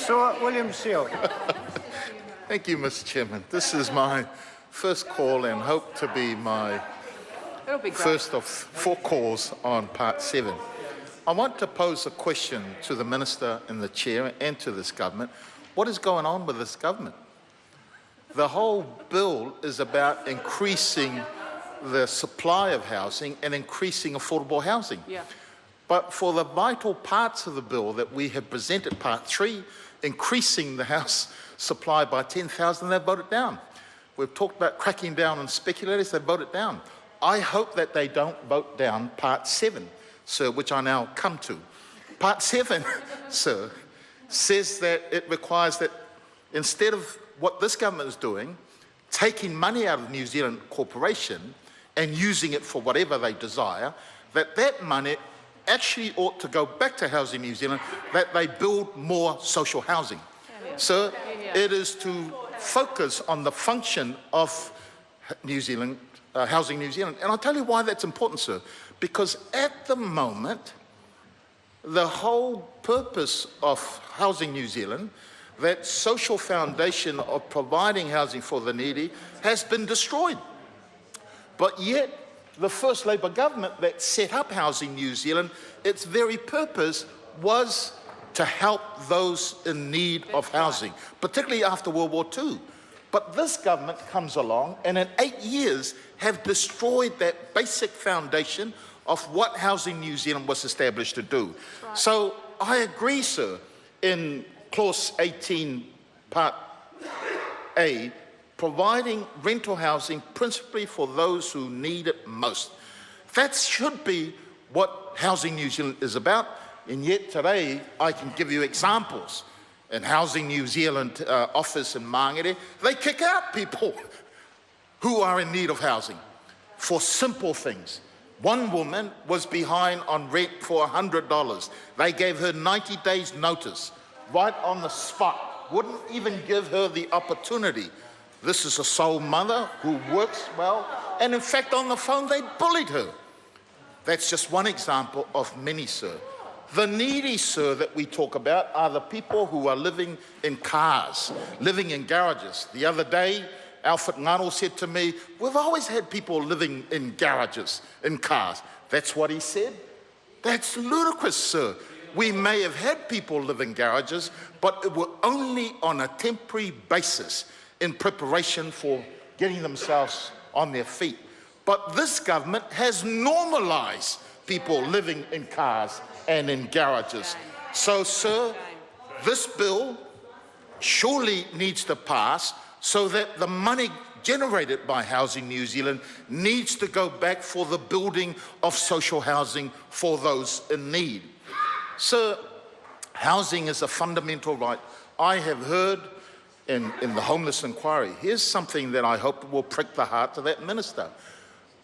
So, William Seal. Thank you, Mr. Chairman. This is my first call and hope to be my first of 4 calls on Part 7. I want to pose a question to the Minister and the Chair and to this government. What is going on with this government? The whole bill is about increasing the supply of housing and increasing affordable housing. Yeah. But for the vital parts of the bill that we have presented, Part 3, increasing the house supply by 10,000, they've voted down. We've talked about cracking down on speculators, they've voted down. I hope that they don't vote down Part 7, sir, which I now come to. Part 7, sir, says that it requires that instead of what this government is doing, taking money out of New Zealand Corporation and using it for whatever they desire, that money actually ought to go back to Housing New Zealand, that they build more social housing. So it is to focus on the function of New Zealand, Housing New Zealand. And I'll tell you why that's important, sir. Because at the moment, the whole purpose of Housing New Zealand, that social foundation of providing housing for the needy, has been destroyed. But yet, the first Labour government that set up Housing New Zealand, its very purpose was to help those in need of housing, particularly after World War II. But this government comes along and in 8 years have destroyed that basic foundation of what Housing New Zealand was established to do. Right. So I agree, sir, in Clause 18, Part A, providing rental housing principally for those who need it most. That should be what Housing New Zealand is about, and yet today I can give you examples. In Housing New Zealand office in Mangere, they kick out people who are in need of housing for simple things. One woman was behind on rent for $100. They gave her 90 days notice, right on the spot, wouldn't even give her the opportunity. This is a sole mother who works well, and in fact on the phone they bullied her. That's just one example of many, sir. The needy, sir, that we talk about are the people who are living in cars, living in garages. The other day, Alfred Ngaro said to me, we've always had people living in garages, in cars. That's what he said? That's ludicrous, sir. We may have had people live in garages, but it were only on a temporary basis in preparation for getting themselves on their feet. But this government has normalised people living in cars and in garages. So, sir, this bill surely needs to pass so that the money generated by Housing New Zealand needs to go back for the building of social housing for those in need. Sir, housing is a fundamental right. I have heard in the homeless inquiry, here's something that I hope will prick the heart of that minister.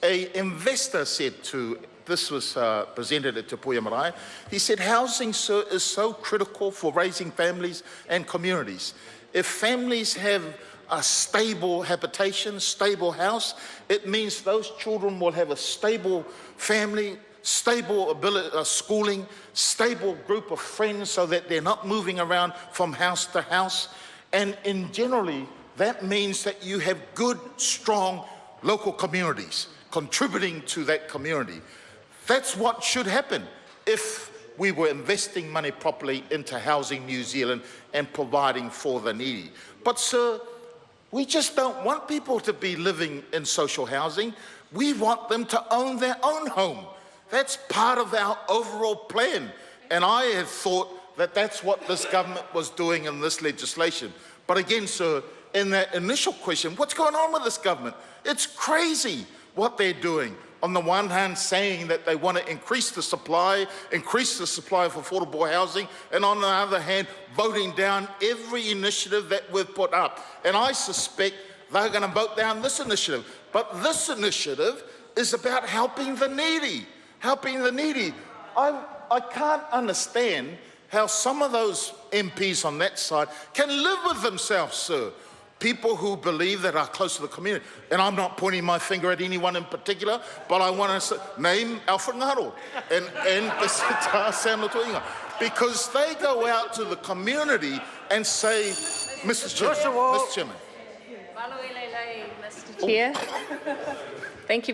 An investor said to, this was presented at Te Puia Marae, he said, housing, sir, is so critical for raising families and communities. If families have a stable habitation, stable house, it means those children will have a stable family, stable ability, schooling, stable group of friends so that they're not moving around from house to house. And in generally, that means that you have good, strong local communities contributing to that community. That's what should happen if we were investing money properly into Housing New Zealand and providing for the needy. But sir, we just don't want people to be living in social housing. We want them to own their own home. That's part of our overall plan. And I have thought that that's what this government was doing in this legislation. But again, sir, in that initial question, what's going on with this government? It's crazy what they're doing. On the one hand, saying that they want to increase the supply of affordable housing, and on the other hand, voting down every initiative that we've put up. And I suspect they're going to vote down this initiative. But this initiative is about helping the needy, helping the needy. I can't understand how some of those MPs on that side can live with themselves, sir. People who believe that are close to the community. And I'm not pointing my finger at anyone in particular, but I want to name Alfred Ngaro and the Sita Sanotuinga. because they go out to the community and say, Mr. Chairman, Mr. Chairman. Chair. Thank you.